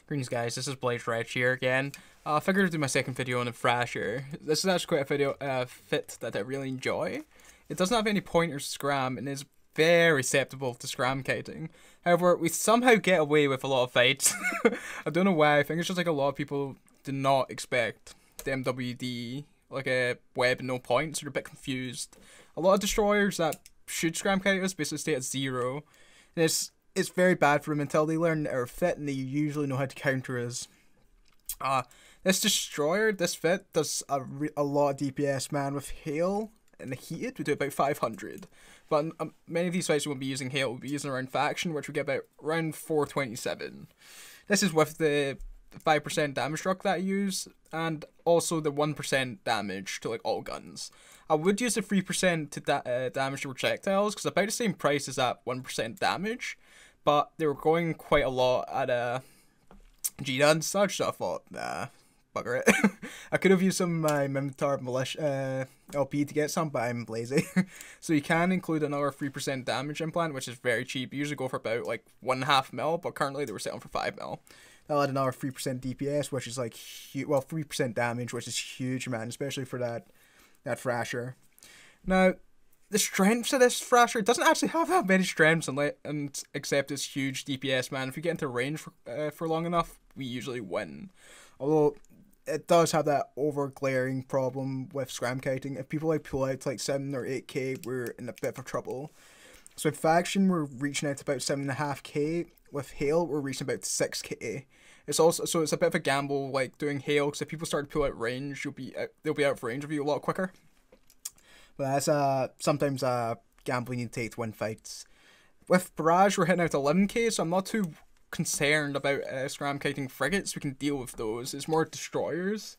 Greetings guys, this is Red here again. I figured to do my second video on the Thrasher. This is actually quite a video fit that I really enjoy. It doesn't have any pointers to Scram and is very susceptible to Scram kiting. However, we somehow get away with a lot of fights. I don't know why, I think it's just like a lot of people did not expect the MWD, like a web and no points, so they're a bit confused. A lot of destroyers that should Scram kite us basically stay at 0. And it's very bad for them until they learn our fit and they usually know how to counter us. This destroyer, this fit, does a lot of DPS, man. With hail and the heated, we do about 500. But many of these fights we won't be using hail, we'll be using around faction, which we get about around 427. This is with the 5% damage struck that I use, and also the 1% damage to like all guns. I would use the 3% to damage to projectiles, because about the same price as that 1% damage. But they were going quite a lot at Gina and such, so I thought, nah, bugger it. I could have used some of my Minotaur Militia LP to get some, but I'm lazy. So you can include another 3% damage implant, which is very cheap. You usually go for about like 1.5 mil, but currently they were selling for 5 mil. I'll add another 3% DPS, which is like, 3% damage, which is huge, man, especially for that Thrasher. Now, the strengths of this Thrasher doesn't actually have that many strengths except its huge DPS, man. If we get into range for long enough, we usually win. Although, it does have that over-glaring problem with Scram kiting. If people like pull out to like 7 or 8k, we're in a bit of trouble. So with Faction, we're reaching out to about 7.5k. With Hail, we're reaching about 6k. It's also, so it's a bit of a gamble, like doing Hail, because if people start to pull out range, they'll be out of range of you a lot quicker. But that's sometimes a gamble you need to take to win fights. With Barrage, we're hitting out 11k, so I'm not too concerned about Scram kiting frigates. We can deal with those. It's more destroyers.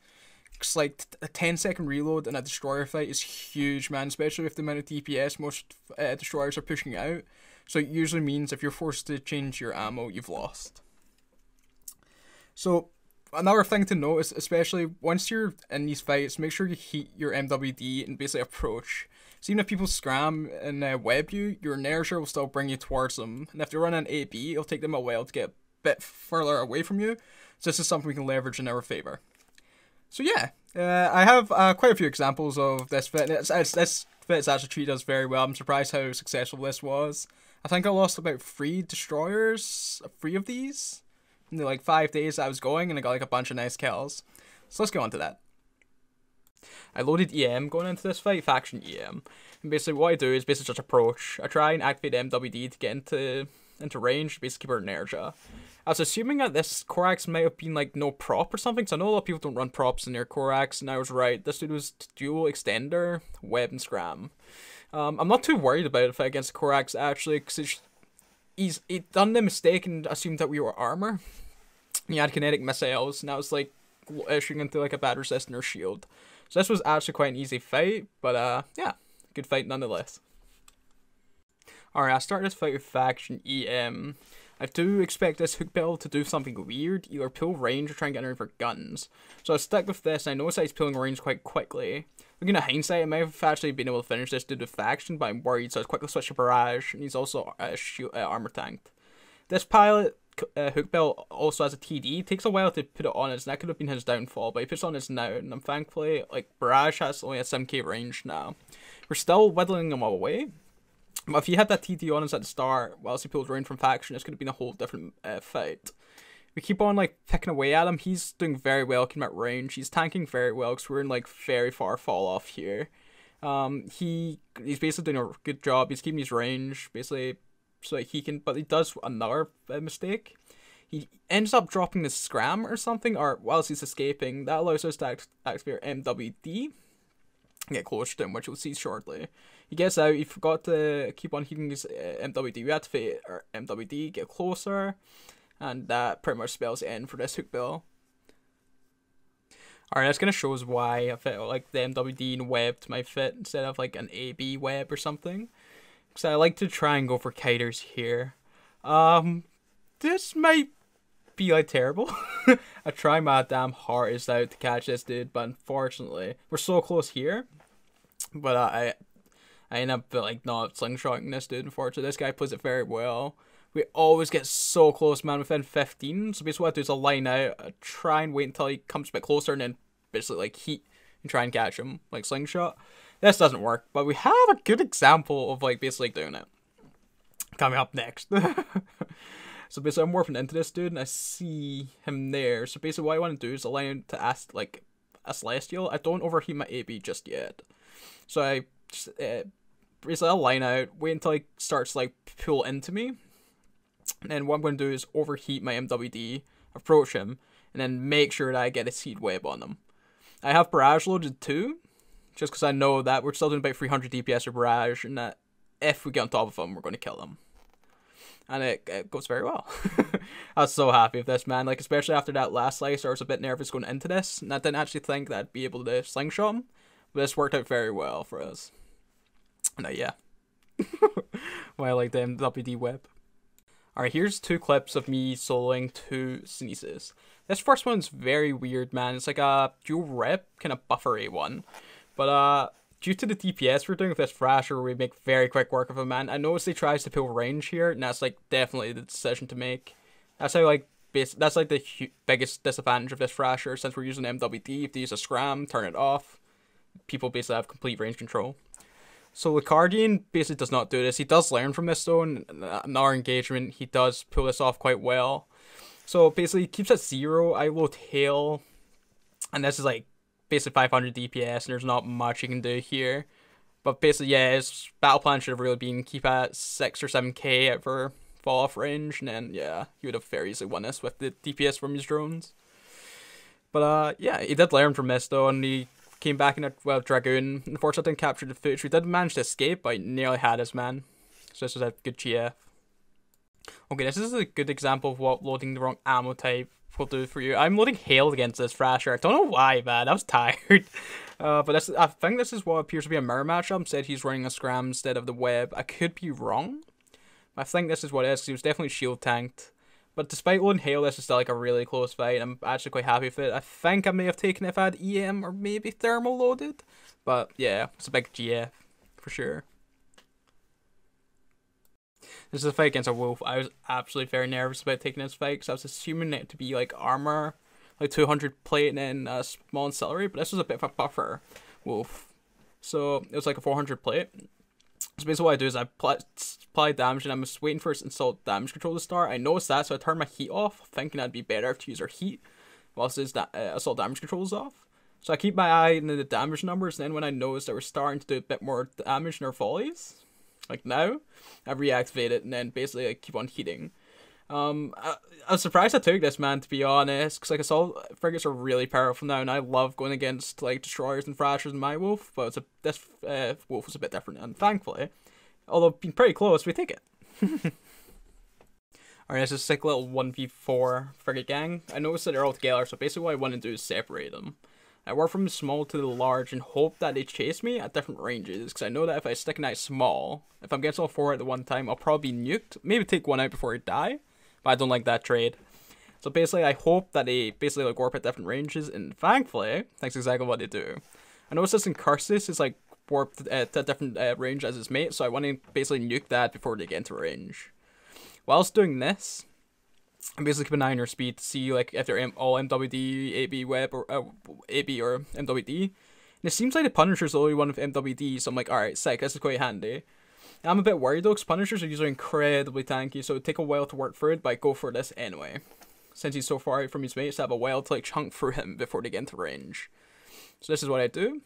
It's like a 10-second reload in a destroyer fight is huge, man, especially with the amount of DPS most destroyers are pushing out. So it usually means if you're forced to change your ammo, you've lost. So another thing to note is, especially once you're in these fights, make sure you heat your MWD and basically approach. So even if people Scram and web you, your inertia will still bring you towards them. And if they run an AB, it'll take them a while to get a bit further away from you. So this is something we can leverage in our favor. So yeah, I have quite a few examples of this fit. This fit actually treated us very well. I'm surprised how successful this was. I think I lost about 3 destroyers, 3 of these, in the like 5 days I was going, and I got like a bunch of nice kills. So let's go on to that. I loaded EM going into this fight, Faction EM. And basically what I do is basically just approach. I try and activate MWD to get into range, basically keep our inertia. I was assuming that this Corax might have been like no prop or something, so I know a lot of people don't run props in their Corax, and I was right. This dude was dual extender, web, and Scram. I'm not too worried about it if I against the Corax actually, because he's done the mistake and assumed that we were armor. He had kinetic missiles, and that was like issuing into like a bad resist in our shield. So this was actually quite an easy fight, but yeah, good fight nonetheless. Alright, I started this fight with Faction EM. I do expect this hook build to do something weird, either pull range or try and get in for guns. So I'll stick with this, and I noticed that he's pulling range quite quickly. Looking at hindsight, I might have actually been able to finish this due to Faction, but I'm worried, so I quickly switched to Barrage, and he's also armor tanked. This pilot hook build also has a TD. It takes a while to put it on, and that could have been his downfall, but he puts it on his now, and I'm thankfully, like, Barrage has only a 7k range now. We're still whittling him away. But if he had that TT on us at the start, whilst he pulled range from Faction, it's going to be a whole different fight. We keep on like picking away at him. He's doing very well, keeping at range. He's tanking very well because we're in like very far fall off here. He's basically doing a good job. He's keeping his range basically so that he can. But he does another mistake. He ends up dropping the Scram or something, or whilst he's escaping. That allows us to activate our MWD. Get closer to him, which we'll see shortly. He gets out, he forgot to keep on heating his MWD. We activate our MWD, get closer, and that pretty much spells the end for this hook bill. Alright, that's gonna show us why I felt like the MWD and web to my fit instead of like an AB web or something. Because I like to try and go for kiters here. This might be like terrible. I try my damn hardest out to catch this dude, but unfortunately, we're so close here. But I end up like not slingshotting this dude. Unfortunately, this guy plays it very well. We always get so close, man, within 15. So basically what I do is I line out, I try and wait until he comes a bit closer, and then basically like heat and try and catch him, like slingshot. This doesn't work, but we have a good example of like basically doing it. Coming up next. So basically I'm warping into this dude and I see him there. So basically what I want to do is align him to ask like a celestial. I don't overheat my AB just yet. So I just, basically I'll line out, wait until he starts like pull into me. And then what I'm going to do is overheat my MWD, approach him, and then make sure that I get a seed web on him. I have barrage loaded too, just because I know that we're still doing about 300 DPS with barrage, and that if we get on top of him, we're going to kill him. And it goes very well. I was so happy with this, man. Like, especially after that last slice, I was a bit nervous going into this, and I didn't actually think that I'd be able to slingshot him. But this worked out very well for us. Now, yeah. Why I like the MWD web. Alright, here's 2 clips of me soloing 2 Sneezes. This first one's very weird, man. It's like a dual rep, kind of buffery one. But, due to the DPS we're doing with this Thrasher, we make very quick work of him, man. I noticed he tries to pull range here, and that's, like, definitely the decision to make. That's how, like, that's, like, the biggest disadvantage of this Thrasher, since we're using MWD. If they use a Scram, turn it off, people basically have complete range control. So Lucardian basically does not do this. He does learn from this though, and in our engagement, he does pull this off quite well. So basically, he keeps at 0. I load Hail, and this is like basically 500 DPS, and there's not much you can do here. But basically, yeah, his battle plan should have really been keep at 6 or 7k out for fall off range, and then yeah, he would have very easily won this with the DPS from his drones. But yeah, he did learn from this though, and he came back in a Dragoon. Unfortunately, didn't capture the footage. We did manage to escape, but I nearly had us, man. So this was a good GF. Okay, this is a good example of what loading the wrong ammo type will do for you. I'm loading Hail against this Thrasher. I don't know why, man. I was tired. But I think this is what appears to be a mirror matchup. Instead, he's running a Scram instead of the web. I could be wrong. I think this is what it is, because he was definitely shield tanked. But despite loading Hail, this is still like a really close fight. I'm actually quite happy with it. I think I may have taken it if I had EM or maybe Thermal loaded. But yeah, it's a big GF for sure. This is a fight against a wolf. I was absolutely very nervous about taking this fight because I was assuming it to be like armor, like 200 plate and then a small ancillary. But this was a bit of a buffer wolf. So it was like a 400 plate. So basically what I do is I apply damage and I'm just waiting for insult damage control to start. I noticed that, so I turned my heat off, thinking that'd be better to use our heat whilst his assault damage control is off. So I keep my eye on the damage numbers, and then when I noticed that we're starting to do a bit more damage in our volleys, like now, I reactivate it and then basically I keep on heating. I was surprised I took this, man, to be honest, because like assault frigates are really powerful now, and I love going against like destroyers and thrashers in my wolf, but this wolf was a bit different, and thankfully, although being pretty close, we take it. Alright, this is a sick little 1v4 frigate gang. I noticed that they're all together, so basically what I want to do is separate them. I work from the small to the large and hope that they chase me at different ranges, because I know that if I stick an eye small, if I'm against all 4 at the one time, I'll probably be nuked, maybe take one out before I die. But I don't like that trade. So basically, I hope that they basically like warp at different ranges, and thankfully, that's exactly what they do. I noticed this in Cursus is like warped to a different range as his mate, so I want to basically nuke that before they get into range. Whilst doing this, I'm basically keeping an eye on your speed to see like if they're all MWD, AB web, or AB or MWD. And it seems like the Punisher's the only one with MWD, so I'm like, alright, sick, this is quite handy. I'm a bit worried though, because Punishers are usually incredibly tanky, so it would take a while to work through it, but I go for this anyway. Since he's so far out from his mates, I have a while to like chunk through him before they get into range. So this is what I do.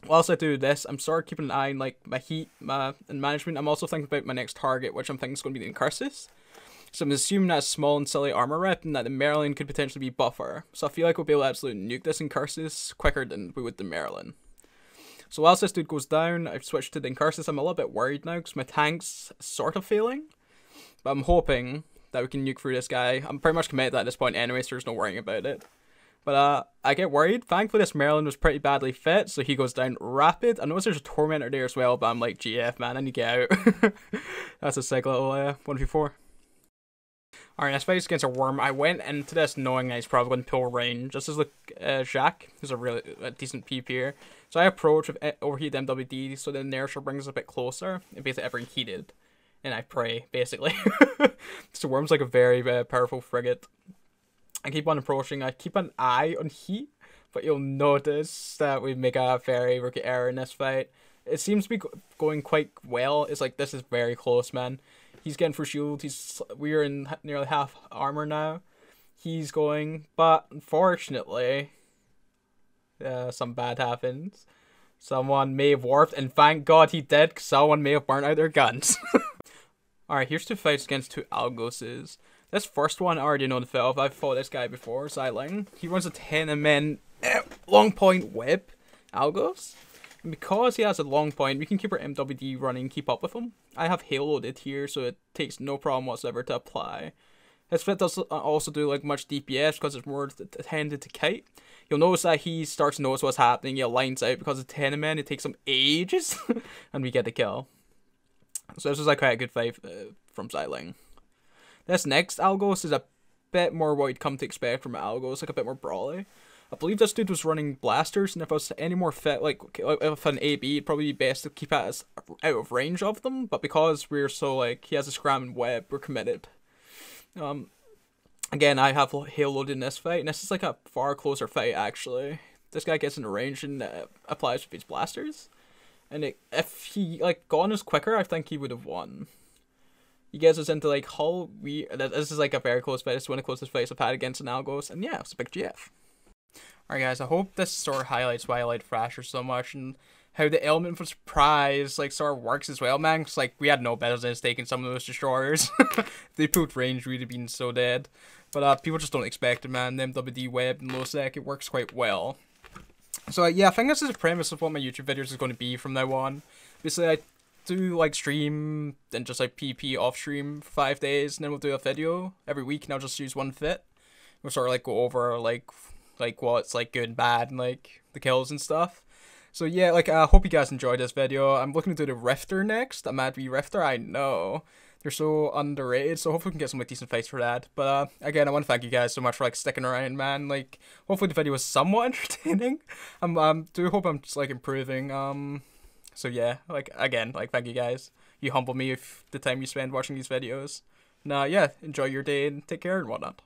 Whilst I do this, I'm sort of keeping an eye on like my heat and management. I'm also thinking about my next target, which I'm thinking is going to be the Incursus. So I'm assuming that's small and silly armor rep, and that the Merlin could potentially be buffer. So I feel like we'll be able to absolutely nuke this Incursus quicker than we would the Merlin. So whilst this dude goes down, I've switched to the Incursus. I'm a little bit worried now because my tank's sort of failing. But I'm hoping that we can nuke through this guy. I'm pretty much committed at this point anyway, so there's no worrying about it. But I get worried. Thankfully this Merlin was pretty badly fit, so he goes down rapid. I notice there's a Tormentor there as well, but I'm like, GF man, I need to get out. That's a sick little 1v4. Alright, this fight is against a worm. I went into this knowing that he's probably going to pull range. This is like Jacques, who's a really decent peep here. So I approach with overheat MWD, so the inertia brings us a bit closer, and basically everything heated. and I pray, basically. So Worm's like a very, very powerful frigate. I keep on approaching, I keep an eye on heat, but you'll notice that we make a very rookie error in this fight. It seems to be going quite well. It's like, this is very close, man. He's getting for shield, we're in nearly half armor now. He's going, but unfortunately, some bad happens. Someone may have warped, and thank God he did, because someone may have burnt out their guns. Alright, here's two fights against two Algoses. This first one I already know the fit of. I've fought this guy before, Xiling. He runs a 10-man long point web Algos. And because he has a long point, we can keep our MWD running and keep up with him. I have haloed here, so it takes no problem whatsoever to apply. His fit doesn't also do like much DPS because it's more tended to kite. You'll notice that he starts to notice what's happening. He lines out because it's 10-man. It takes him ages, and we get the kill. So this was like quite a good fight from Xiling. This next Algos is a bit more what you'd come to expect from Algos, like a bit more brawly. I believe this dude was running blasters, and if I was any more fit, like if an AB, it'd probably be best to keep us out of range of them. But because we're so like he has a Scram and web, we're committed. Again, I have haloed in this fight, and this is like a far closer fight actually. This guy gets into range and applies with his blasters, and if he like gone us quicker, I think he would have won. He gets us into like hull. This is like a very close fight. It's one of the closest fights I've had against an Algos, and yeah, it's a big GF. Alright guys, I hope this sort of highlights why I like Thrasher so much, and how the element for surprise like sort of works as well, man. Cause like we had no business taking some of those destroyers. They pulled range, we'd have been so dead. But people just don't expect it, man. The MWD web and Lowsec, it works quite well. So yeah, I think this is the premise of what my YouTube videos is going to be from now on. Basically, I do like stream, then just like PP off stream for 5 days, and then we'll do a video every week, and I'll just use one fit. We'll sort of like go over like what's like good and bad, and like the kills and stuff. So yeah, like I hope you guys enjoyed this video. I'm looking to do the Rifter next. A Mad V Rifter, I know. They're so underrated, so hopefully we can get some like decent fights for that. But again, I want to thank you guys so much for like sticking around, man. Like hopefully the video was somewhat entertaining. Do hope I'm just like improving. So yeah, like again, like thank you guys. You humble me with the time you spend watching these videos. Now yeah, enjoy your day and take care and whatnot.